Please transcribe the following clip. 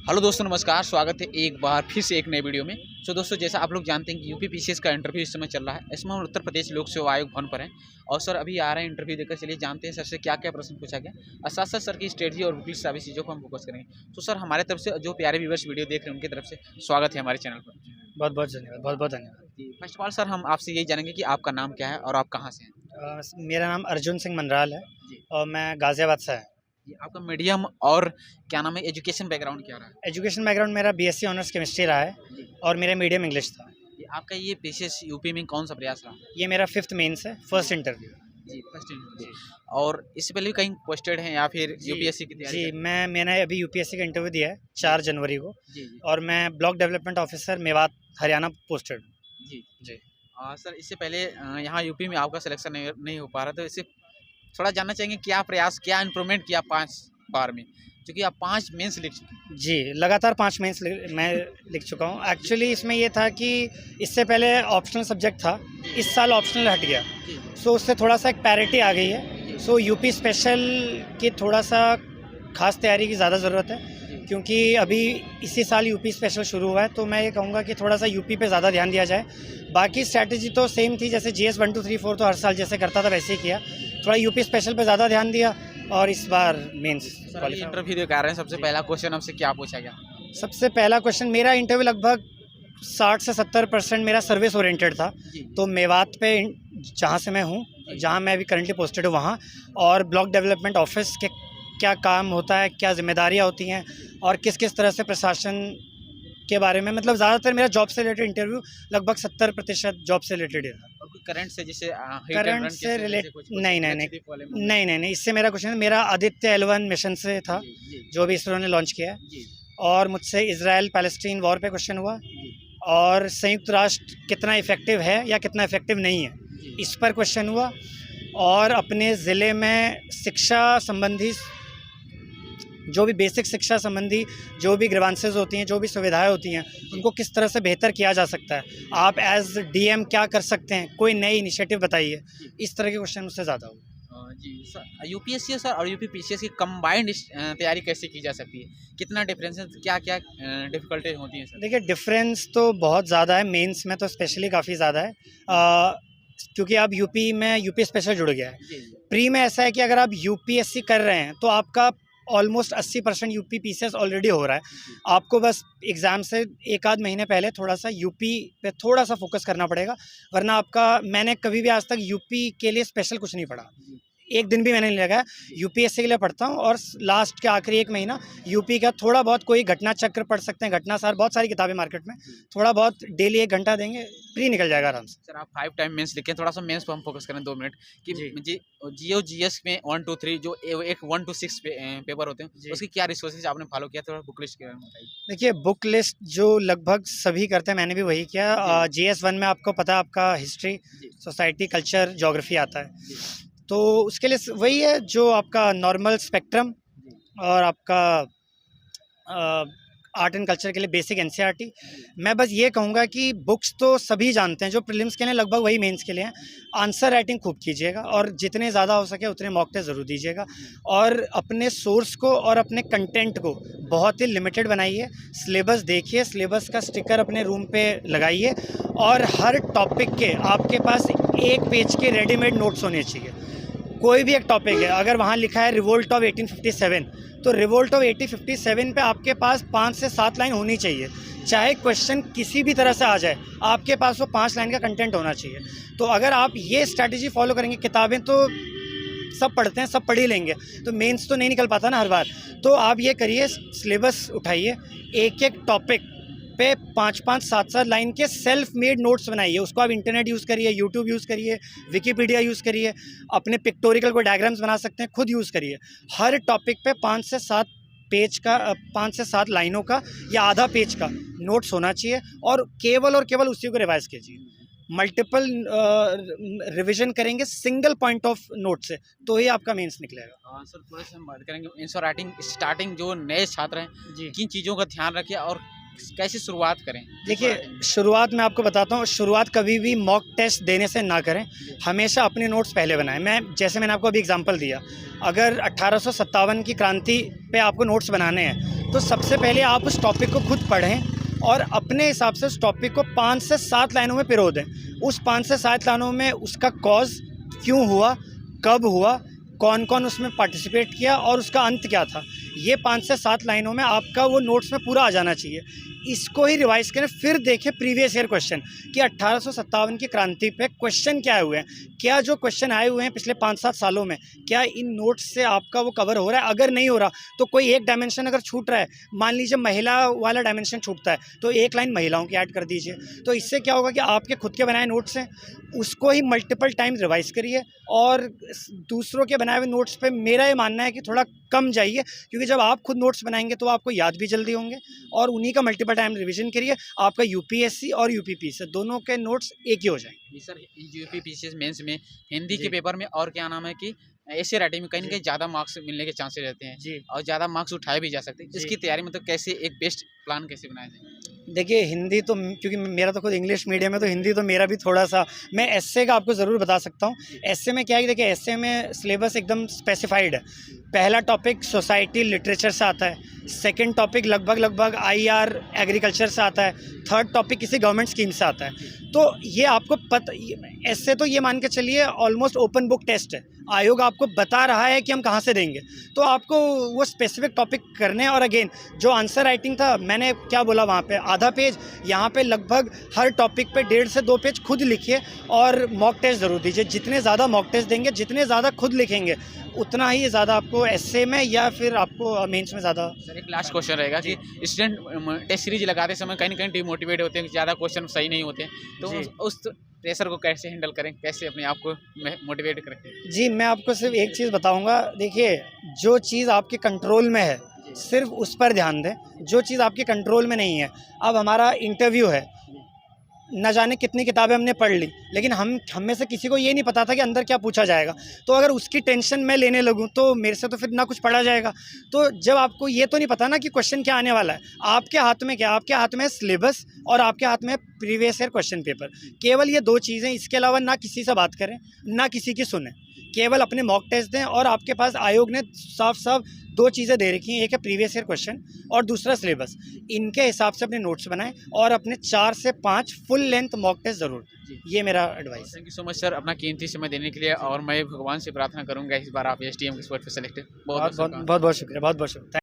Hello दोस्तों, नमस्कार। स्वागत है एक बार फिर से एक नए वीडियो में। दोस्तों, जैसा आप लोग जानते हैं कि यूपी पीसीएस का इंटरव्यू इस समय चल रहा है। इसमें हम उत्तर प्रदेश लोक सेवा आयोग भवन पर हैं और सर अभी आ रहे हैं इंटरव्यू देकर। चलिए जानते हैं सर से क्या क्या प्रश्न पूछा गया और साथ साथ सर की स्ट्रेटजी और बुकलिस्ट सभी चीज़ों को हम फोकस करेंगे। तो सर हमारे तरफ से जो प्यारे व्यूअर्स वीडियो देख रहे हैं उनकी तरफ से स्वागत है हमारे चैनल पर। बहुत बहुत धन्यवाद, बहुत बहुत धन्यवाद। जी, फर्स्ट ऑफ ऑल सर हम आपसे यही जानेंगे कि आपका नाम क्या है और आप कहाँ से हैं। मेरा नाम अर्जुन सिंह मनराल है जी और मैं गाज़ियाबाद से है। जी, आपका मीडियम और क्या नाम है, एजुकेशन बैकग्राउंड क्या रहा है। एजुकेशन बैकग्राउंड मेरा बीएससी ऑनर्स केमिस्ट्री रहा है जी, और मेरा मीडियम इंग्लिश था। आपका ये पीसीएस यूपी में कौन सा प्रयास रहा। ये मेरा 5th मेंस है, फर्स्ट इंटरव्यू। जी, फर्स्ट इंटरव्यू। और इससे पहले भी कहीं पोस्टेड हैं या फिर जी, यूपीएससी की तैयारी जी, कर मैंने अभी यूपीएससी का इंटरव्यू दिया है 4 जनवरी को जी, जी, और मैं block development officer Mewat Haryana posted. जी। जी। सर इससे पहले यहाँ यूपी में आपका सिलेक्शन नहीं हो पा रहा, तो इससे थोड़ा जानना चाहेंगे क्या प्रयास, क्या इम्प्रूवमेंट किया 5 बार में, क्योंकि आप 5 मेंस लिख चुके हैं। जी, लगातार 5 मेंस मैं लिख चुका हूँ। एक्चुअली इसमें ये था कि इससे पहले ऑप्शनल सब्जेक्ट था, इस साल ऑप्शनल हट गया। जी, सो उससे थोड़ा सा एक पैरिटी आ गई है। सो यूपी स्पेशल की थोड़ा सा खास तैयारी की ज़्यादा ज़रूरत है, क्योंकि अभी इसी साल यूपी स्पेशल शुरू हुआ है। तो मैं ये कहूँगा कि थोड़ा सा यूपी पे ज़्यादा ध्यान दिया जाए। बाकी स्ट्रैटेजी तो सेम थी, जैसे जीएस 1 2 3 4 तो हर साल जैसे करता था वैसे ही किया। थोड़ा यूपी स्पेशल पे ज़्यादा ध्यान दिया और इस बार मेंस क्वालिफाई। इंटरव्यू दे कर रहे हैं, सबसे पहला क्वेश्चन हमसे क्या पूछा गया। सबसे पहला क्वेश्चन, मेरा इंटरव्यू लगभग 60 से 70% मेरा सर्विस ओरिएंटेड था। जी, तो मेवात पे जहाँ से मैं हूँ, जहाँ मैं अभी करंटली पोस्टेड हूँ वहाँ, और ब्लॉक डेवलपमेंट ऑफिस के क्या काम होता है, क्या जिम्मेदारियाँ होती हैं और किस किस तरह से प्रशासन के बारे में, मतलब ज़्यादातर मेरा जॉब से रिलेटेड इंटरव्यू लगभग 70% जॉब से रिलेटेड है। और कोई करंट से जैसे करंट से रिलेट नहीं, इससे मेरा क्वेश्चन मेरा आदित्य L1 मिशन से था, जो भी इसरो ने लॉन्च किया है। और मुझसे इजराइल पैलेस्टीन वॉर पे क्वेश्चन हुआ और संयुक्त राष्ट्र कितना इफेक्टिव है या कितना इफेक्टिव नहीं है, इस पर क्वेश्चन हुआ। और अपने ज़िले में शिक्षा संबंधी, जो भी बेसिक शिक्षा संबंधी जो भी ग्रीवांसेस होती हैं, जो भी सुविधाएं होती हैं, उनको किस तरह से बेहतर किया जा सकता है, आप एज डीएम क्या कर सकते हैं, कोई नई इनिशिएटिव बताइए। इस तरह के क्वेश्चन मुझसे ज़्यादा हुए। जी सर, यूपीएससी सर और यूपी पीसीएस की कंबाइंड तैयारी कैसे की जा सकती है, कितना डिफरेंस है, क्या क्या डिफिकल्टी होती है सर। देखिए, डिफरेंस तो बहुत ज़्यादा है, मेंस में तो स्पेशली काफ़ी ज़्यादा है, क्योंकि अब यूपी में यूपी स्पेशल जुड़ गया है। प्री में ऐसा है कि अगर आप यूपीएससी कर रहे हैं तो आपका ऑलमोस्ट 80% यूपी पीसीएस ऑलरेडी हो रहा है। आपको बस एग्ज़ाम से एक आध महीने पहले थोड़ा सा यूपी पे थोड़ा सा फोकस करना पड़ेगा, वरना आपका, मैंने कभी भी आज तक यूपी के लिए स्पेशल कुछ नहीं पढ़ा, एक दिन भी मैंने नहीं लगाया। यूपीएससी के लिए पढ़ता हूँ और लास्ट के आखिरी 1 महीना यूपी का थोड़ा बहुत, कोई घटना चक्र पढ़ सकते हैं, घटना सार, बहुत सारी किताबें मार्केट में, थोड़ा बहुत डेली 1 घंटा देंगे, प्री निकल जाएगा आराम से। सर आप 5 टाइम मेंस लिखें, थोड़ा सा मेंस पर हम फोकस करें 2 मिनट कि जी जियो जीएस में 1 2 3 जो एक 1 to 6 पेपर होते हैं, उसकी क्या रिसोर्सेज आपने फॉलो किया, थोड़ा बुक लिस्ट के बारे में बताइए। देखिए, बुक लिस्ट जो लगभग सभी करते हैं, मैंने भी वही किया। जीएस 1 में आपको पता है, आपका हिस्ट्री, सोसाइटी, कल्चर, ज्योग्राफी आता है, तो उसके लिए वही है जो आपका नॉर्मल स्पेक्ट्रम, और आपका आर्ट एंड कल्चर के लिए बेसिक एनसीईआरटी। मैं बस ये कहूँगा कि बुक्स तो सभी जानते हैं, जो प्रीलिम्स के लिए लगभग वही मेंस के लिए हैं। आंसर राइटिंग खूब कीजिएगा और जितने ज़्यादा हो सके उतने मॉक टेस्ट ज़रूर दीजिएगा, और अपने सोर्स को और अपने कंटेंट को बहुत ही लिमिटेड बनाइए। सिलेबस देखिए, सिलेबस का स्टिकर अपने रूम पे लगाइए, और हर टॉपिक के आपके पास 1 पेज के रेडीमेड नोट्स होने चाहिए। कोई भी एक टॉपिक है, अगर वहाँ लिखा है रिवोल्ट ऑफ 1857, तो रिवोल्ट ऑफ 1857 पे आपके पास 5 से 7 लाइन होनी चाहिए। चाहे क्वेश्चन किसी भी तरह से आ जाए, आपके पास वो 5 लाइन का कंटेंट होना चाहिए। तो अगर आप ये स्ट्रैटेजी फॉलो करेंगे, किताबें तो सब पढ़ते हैं, सब पढ़ ही लेंगे, तो मेंस तो नहीं निकल पाता ना हर बार। तो आप ये करिए, सिलेबस उठाइए, एक एक टॉपिक पे 5-5 7-7 लाइन के सेल्फ मेड नोट्स बनाइए। उसको आप इंटरनेट यूज़ करिए, यूट्यूब यूज़ करिए, विकीपीडिया यूज़ करिए, अपने पिक्टोरिकल को डायग्राम्स बना सकते हैं, खुद यूज़ करिए। हर टॉपिक पे 5 से 7 पेज का, 5 से 7 लाइनों का या आधा पेज का नोट्स होना चाहिए, और केवल उसी को रिवाइज कीजिए। मल्टीपल रिवीजन करेंगे सिंगल पॉइंट ऑफ नोट से, तो ही आपका मेंस निकलेगा। सर थोड़ा सा हम बात करेंगे आंसर राइटिंग स्टार्टिंग, जो नए छात्र हैं जी, किन चीज़ों का ध्यान रखें और कैसे शुरुआत करें। देखिए, शुरुआत में आपको बताता हूँ, शुरुआत कभी भी मॉक टेस्ट देने से ना करें, हमेशा अपने नोट्स पहले बनाएं। मैंने आपको अभी एग्जांपल दिया, अगर 1857 की क्रांति पे आपको नोट्स बनाने हैं तो सबसे पहले आप उस टॉपिक को खुद पढ़ें और अपने हिसाब से उस टॉपिक को 5 से 7 लाइनों में पिरो दें। उस 5 से 7 लाइनों में उसका कॉज क्यों हुआ, कब हुआ, कौन कौन उसमें पार्टिसिपेट किया और उसका अंत क्या था, ये 5 से 7 लाइनों में आपका वो नोट्स में पूरा आ जाना चाहिए। इसको ही रिवाइज करें, फिर देखें प्रीवियस ईयर क्वेश्चन कि 1857 की क्रांति पे क्वेश्चन क्या हुए हैं, क्या जो क्वेश्चन आए हुए हैं पिछले 5-7 सालों में क्या इन नोट्स से आपका वो कवर हो रहा है। अगर नहीं हो रहा तो कोई एक डायमेंशन अगर छूट रहा है, मान लीजिए महिला वाला डायमेंशन छूटता है तो एक लाइन महिलाओं की ऐड कर दीजिए। तो इससे क्या होगा कि आपके खुद के बनाए नोट्स हैं उसको ही मल्टीपल टाइम्स रिवाइज करिए और दूसरों के बनाए हुए नोट्स पे मेरा ये मानना है कि थोड़ा कम जाइए, क्योंकि जब आप खुद नोट्स बनाएंगे तो आपको याद भी जल्दी होंगे और उन्हीं का मल्टीपल टाइम रिवीजन करिए। आपका यूपीएससी और यूपीपीसी दोनों के नोट्स एक ही हो जाएंगे। जी सर, यूपीपीसीएस मेंस में हिंदी जी। के पेपर में और क्या नाम है कि ऐसे राइटिंग में कहीं ना कहीं ज़्यादा मार्क्स मिलने के चांसेस रहते हैं जी और ज़्यादा मार्क्स उठाए भी जा सकते हैं। जी। इसकी तैयारी मतलब कैसे एक बेस्ट प्लान कैसे बनाया जाए? देखिए हिंदी तो क्योंकि मेरा तो खुद इंग्लिश मीडियम है तो हिंदी तो मेरा भी थोड़ा सा, मैं एस्से का आपको ज़रूर बता सकता हूँ। एस्से में क्या है कि देखिए एस्से में सिलेबस एकदम स्पेसिफाइड है। पहला टॉपिक सोसाइटी लिटरेचर से आता है, सेकंड टॉपिक लगभग आईआर एग्रीकल्चर से आता है, थर्ड टॉपिक किसी गवर्नमेंट स्कीम से आता है। तो ये आपको एस्से तो ये मान के चलिए ऑलमोस्ट ओपन बुक टेस्ट है, आयोग आपको बता रहा है कि हम कहाँ से देंगे, तो आपको वो स्पेसिफिक टॉपिक करने हैं। और अगेन जो आंसर राइटिंग था मैंने क्या बोला वहाँ पे आधा पेज, यहाँ पे लगभग हर टॉपिक पे 1.5 से 2 पेज खुद लिखिए और मॉक टेस्ट ज़रूर दीजिए। जितने ज़्यादा मॉक टेस्ट देंगे, जितने ज़्यादा खुद लिखेंगे, उतना ही ज़्यादा आपको एस्से में या फिर आपको मेंस में ज़्यादा। सर एक लास्ट क्वेश्चन रहेगा कि स्टूडेंट टेस्ट सीरीज लगाते समय कहीं ना कहीं डिमोटिवेट होते हैं, ज़्यादा क्वेश्चन सही नहीं होते हैं, तो जी। उस प्रेशर को कैसे हैंडल करें, कैसे अपने आप को मोटिवेट करें? जी, मैं आपको सिर्फ एक चीज़ बताऊँगा, देखिए जो चीज़ आपके कंट्रोल में है सिर्फ उस पर ध्यान दें, जो चीज़ आपके कंट्रोल में नहीं है। अब हमारा इंटरव्यू है, न जाने कितनी किताबें हमने पढ़ ली, लेकिन हम में से किसी को ये नहीं पता था कि अंदर क्या पूछा जाएगा। तो अगर उसकी टेंशन मैं लेने लगूँ तो मेरे से तो फिर ना कुछ पढ़ा जाएगा। तो जब आपको ये तो नहीं पता ना कि क्वेश्चन क्या आने वाला है, आपके हाथ में क्या, आपके हाथ में है सिलेबस और आपके हाथ में है प्रीवियस ईयर क्वेश्चन पेपर। केवल ये 2 चीज़ें, इसके अलावा ना किसी से बात करें, ना किसी की सुने, केवल अपने मॉक टेस्ट दें। और आपके पास आयोग ने साफ 2 चीज़ें दे रखी हैं, एक है प्रीवियस ईयर क्वेश्चन और दूसरा सिलेबस। इनके हिसाब से अपने नोट्स बनाएं और अपने 4 से 5 फुल लेंथ मॉक टेस्ट ज़रूर दें। ये मेरा advice. Thank you so much sir अपना कीमती समय देने के लिए, और मैं भगवान से प्रार्थना करूंगा इस बार आप एसटीएम के स्पॉट पे सेलेक्ट। बहुत बहुत शुक्रिया, बहुत शुक्रिया।